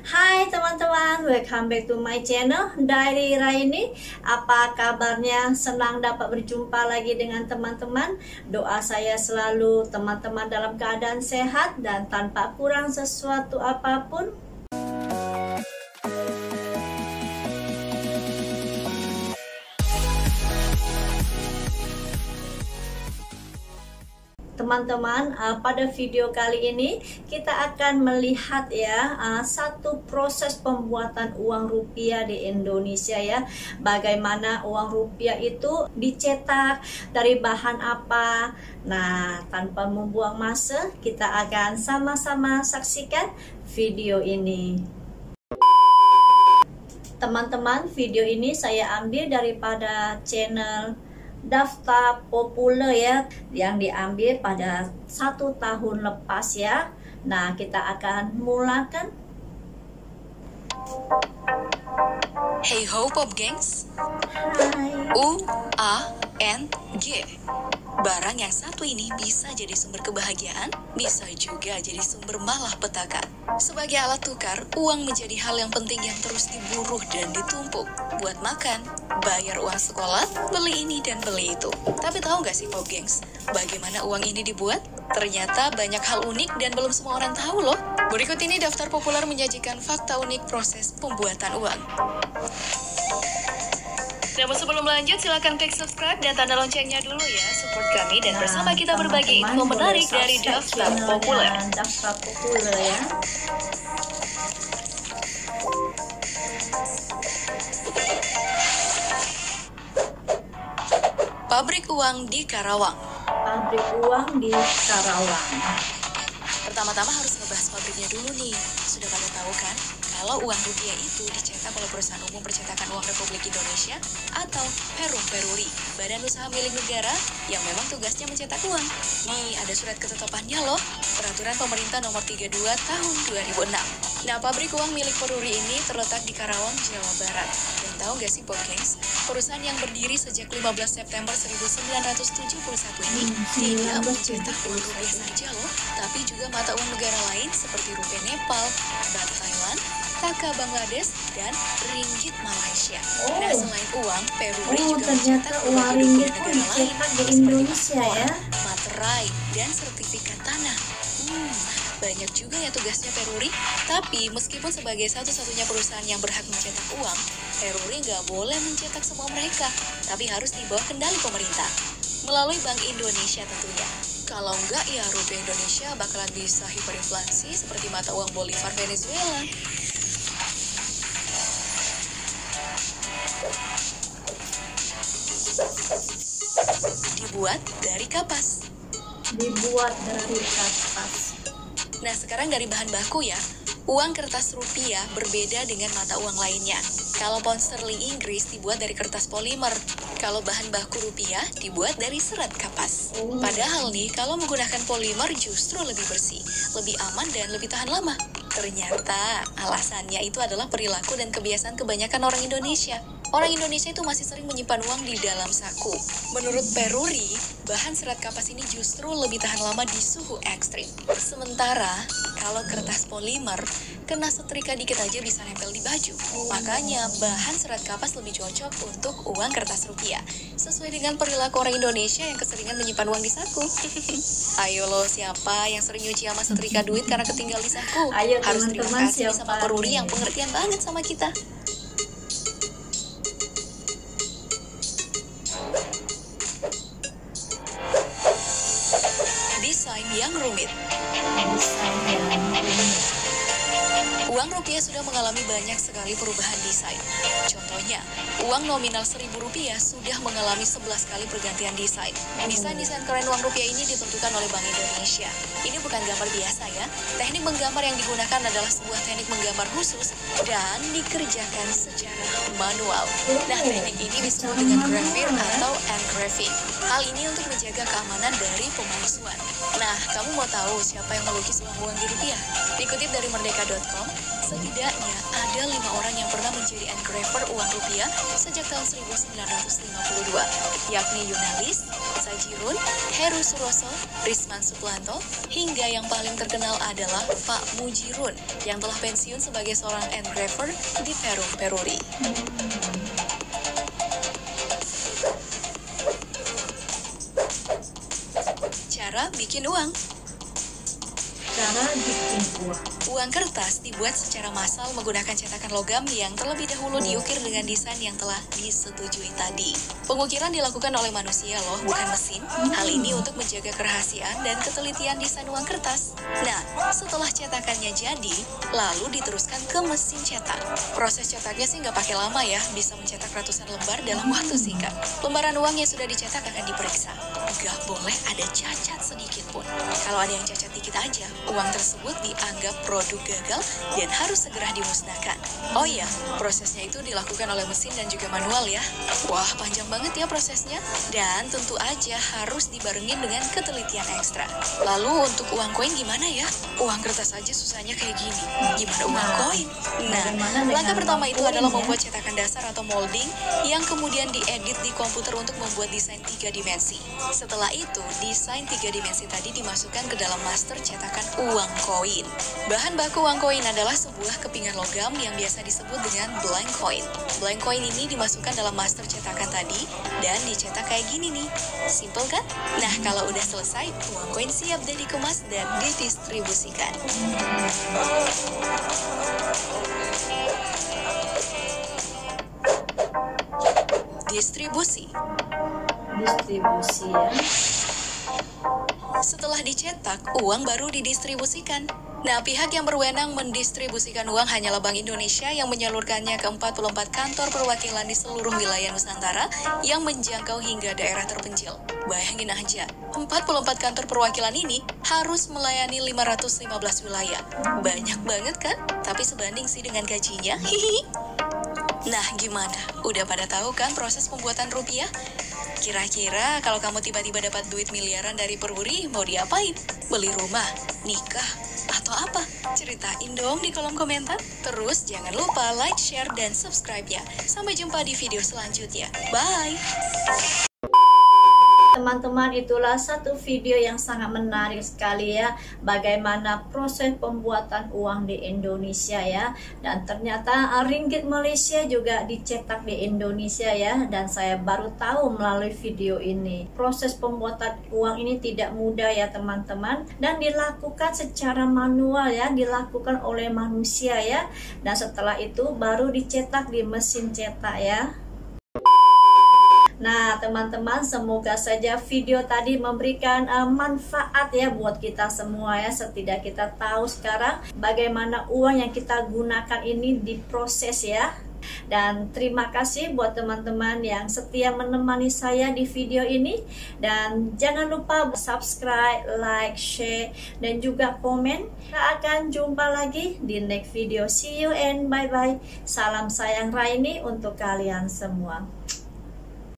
Hai teman-teman, welcome back to my channel Diary Raini. Apa kabarnya? Senang dapat berjumpa lagi dengan teman-teman. Doa saya selalu teman-teman dalam keadaan sehat dan tanpa kurang sesuatu apapun. Teman-teman, pada video kali ini kita akan melihat ya satu proses pembuatan uang rupiah di Indonesia ya. Bagaimana uang rupiah itu dicetak, dari bahan apa. Nah, tanpa membuang masa, kita akan sama-sama saksikan video ini. Teman-teman, video ini saya ambil daripada channel Daftar Populer ya, yang diambil pada 1 tahun lepas ya. Nah, kita akan mulakan. Hey ho Pop Gengs. Hai. UANG. Barang yang satu ini bisa jadi sumber kebahagiaan, bisa juga jadi sumber malapetaka. Sebagai alat tukar, uang menjadi hal yang penting yang terus diburu dan ditumpuk. Buat makan, bayar uang sekolah, beli ini dan beli itu. Tapi tahu gak sih Pop Gengs, bagaimana uang ini dibuat? Ternyata banyak hal unik dan belum semua orang tahu loh. Berikut ini Daftar Populer menyajikan fakta unik proses pembuatan uang. Namun sebelum lanjut, silakan klik subscribe dan tanda loncengnya dulu ya. Support kami dan bersama kita berbagi info menarik dari Daftar Populer. Daftar Populer ya. Pabrik uang di Karawang. Pabrik uang di Karawang. Pertama-tama harus ngebahas pabriknya dulu nih. Sudah pada tahu kan, kalau uang rupiah itu dicetak oleh Perusahaan Umum Percetakan Uang Republik Indonesia atau Perum Peruri, badan usaha milik negara yang memang tugasnya mencetak uang. Nih, ada surat ketetapannya loh, Peraturan Pemerintah Nomor 32 Tahun 2006. Nah, pabrik uang milik Peruri ini terletak di Karawang, Jawa Barat. Dan tahu gak sih Pop Gengs, perusahaan yang berdiri sejak 15 September 1971 ini tidak mencetak uang rupiah saja loh, tapi juga mata uang negara lain seperti rupiah Nepal, baht Thailand, taka Bangladesh, dan ringgit Malaysia. Nah, selain uang, Peruri juga mencetak uang berbagai ringgit dokumen pun negara lain dicetak di seperti Indonesia paspor, ya. materai, dan sertifikat tanah. Banyak juga ya tugasnya Peruri, tapi meskipun sebagai satu-satunya perusahaan yang berhak mencetak uang, Peruri nggak boleh mencetak semua mereka, tapi harus di bawah kendali pemerintah, melalui Bank Indonesia tentunya. Kalau nggak ya rupiah Indonesia bakalan bisa hiperinflasi seperti mata uang Bolivar Venezuela. Dibuat dari kapas. Dibuat dari kapas. Nah, sekarang dari bahan baku ya. Uang kertas rupiah berbeda dengan mata uang lainnya. Kalau pound sterling Inggris dibuat dari kertas polimer. Kalau bahan baku rupiah dibuat dari serat kapas. Padahal nih, kalau menggunakan polimer justru lebih bersih, lebih aman dan lebih tahan lama. Ternyata alasannya itu adalah perilaku dan kebiasaan kebanyakan orang Indonesia. Orang Indonesia itu masih sering menyimpan uang di dalam saku. Menurut Peruri, bahan serat kapas ini justru lebih tahan lama di suhu ekstrim. Sementara, kalau kertas polimer, kena setrika dikit aja bisa nempel di baju. Makanya, bahan serat kapas lebih cocok untuk uang kertas rupiah. Sesuai dengan perilaku orang Indonesia yang keseringan menyimpan uang di saku. Ayo lo, siapa yang sering nyuci sama setrika duit karena ketinggal di saku? Ayo, harus terima teman-teman, kasih sama siapa Peruri nih? yang pengertian banget sama kita. Desain yang rumit. Desain yang rumit. Uang rupiah sudah mengalami banyak sekali perubahan desain. Contohnya, uang nominal Rp1.000 sudah mengalami 11 kali pergantian desain. Desain-desain keren uang rupiah ini ditentukan oleh Bank Indonesia. Ini bukan gambar biasa ya. Teknik menggambar yang digunakan adalah sebuah teknik menggambar khusus dan dikerjakan secara manual. Nah, teknik ini disebut dengan grafir atau engraving. Hal ini untuk menjaga keamanan dari pemalsuan. Nah, kamu mau tahu siapa yang melukis uang-uang di rupiah? Dikutip dari merdeka.com, Setidaknya ada 5 orang yang pernah menjadi engraver uang rupiah sejak tahun 1952, yakni Yunalis, Sajirun, Heru Suroso, Risman Suplanto, hingga yang paling terkenal adalah Pak Mujirun yang telah pensiun sebagai seorang engraver di Perum Peruri. Cara bikin uang. Cara bikin uang. Uang kertas dibuat secara massal menggunakan cetakan logam yang terlebih dahulu diukir dengan desain yang telah disetujui tadi. Pengukiran dilakukan oleh manusia loh, bukan mesin. Hal ini untuk menjaga kerahasiaan dan ketelitian desain uang kertas. Nah, setelah cetakannya jadi, lalu diteruskan ke mesin cetak. Proses cetaknya sih nggak pakai lama ya, bisa mencetak ratusan lembar dalam waktu singkat. Lembaran uang yang sudah dicetak akan diperiksa. Nggak boleh ada cacat sedikit pun. Kalau ada yang cacat dikit aja, uang tersebut dianggap produk gagal dan harus segera dimusnahkan. Oh iya, prosesnya itu dilakukan oleh mesin dan juga manual ya. Wah, panjang banget ya prosesnya. Dan tentu aja harus dibarengin dengan ketelitian ekstra. Lalu untuk uang koin gimana ya? Uang kertas aja susahnya kayak gini. Gimana uang koin? Nah, langkah pertama itu adalah membuat cetakan dasar atau molding yang kemudian diedit di komputer untuk membuat desain 3 dimensi. Setelah itu, desain 3 dimensi tadi dimasukkan ke dalam master cetakan uang koin. Bahan baku uang koin adalah sebuah kepingan logam yang biasa disebut dengan blank coin. Blank coin ini dimasukkan dalam master cetakan tadi dan dicetak kayak gini nih. Simple kan? Nah, kalau udah selesai, uang koin siap dan dikemas dan didistribusikan. Distribusi ya. Setelah dicetak, uang baru didistribusikan. Nah, pihak yang berwenang mendistribusikan uang hanyalah Bank Indonesia yang menyalurkannya ke 44 kantor perwakilan di seluruh wilayah Nusantara yang menjangkau hingga daerah terpencil. Bayangin aja, 44 kantor perwakilan ini harus melayani 515 wilayah. Banyak banget kan? Tapi sebanding sih dengan gajinya. Nah, gimana? Udah pada tahu kan proses pembuatan rupiah? Kira-kira kalau kamu tiba-tiba dapat duit miliaran dari peruri, mau diapain? Beli rumah? Nikah? Atau apa? Ceritain dong di kolom komentar. Terus jangan lupa like, share, dan subscribe ya. Sampai jumpa di video selanjutnya. Bye! Teman-teman, itulah satu video yang sangat menarik sekali ya, bagaimana proses pembuatan uang di Indonesia ya. Dan ternyata ringgit Malaysia juga dicetak di Indonesia ya, dan saya baru tahu melalui video ini. Proses pembuatan uang ini tidak mudah ya teman-teman, dan dilakukan secara manual ya, dilakukan oleh manusia ya, dan setelah itu baru dicetak di mesin cetak ya. Nah teman-teman, semoga saja video tadi memberikan manfaat ya buat kita semua ya. Setidaknya kita tahu sekarang bagaimana uang yang kita gunakan ini diproses ya. Dan terima kasih buat teman-teman yang setia menemani saya di video ini. Dan jangan lupa subscribe, like, share, dan juga komen. Kita akan jumpa lagi di next video. See you and bye-bye. Salam sayang Raini untuk kalian semua.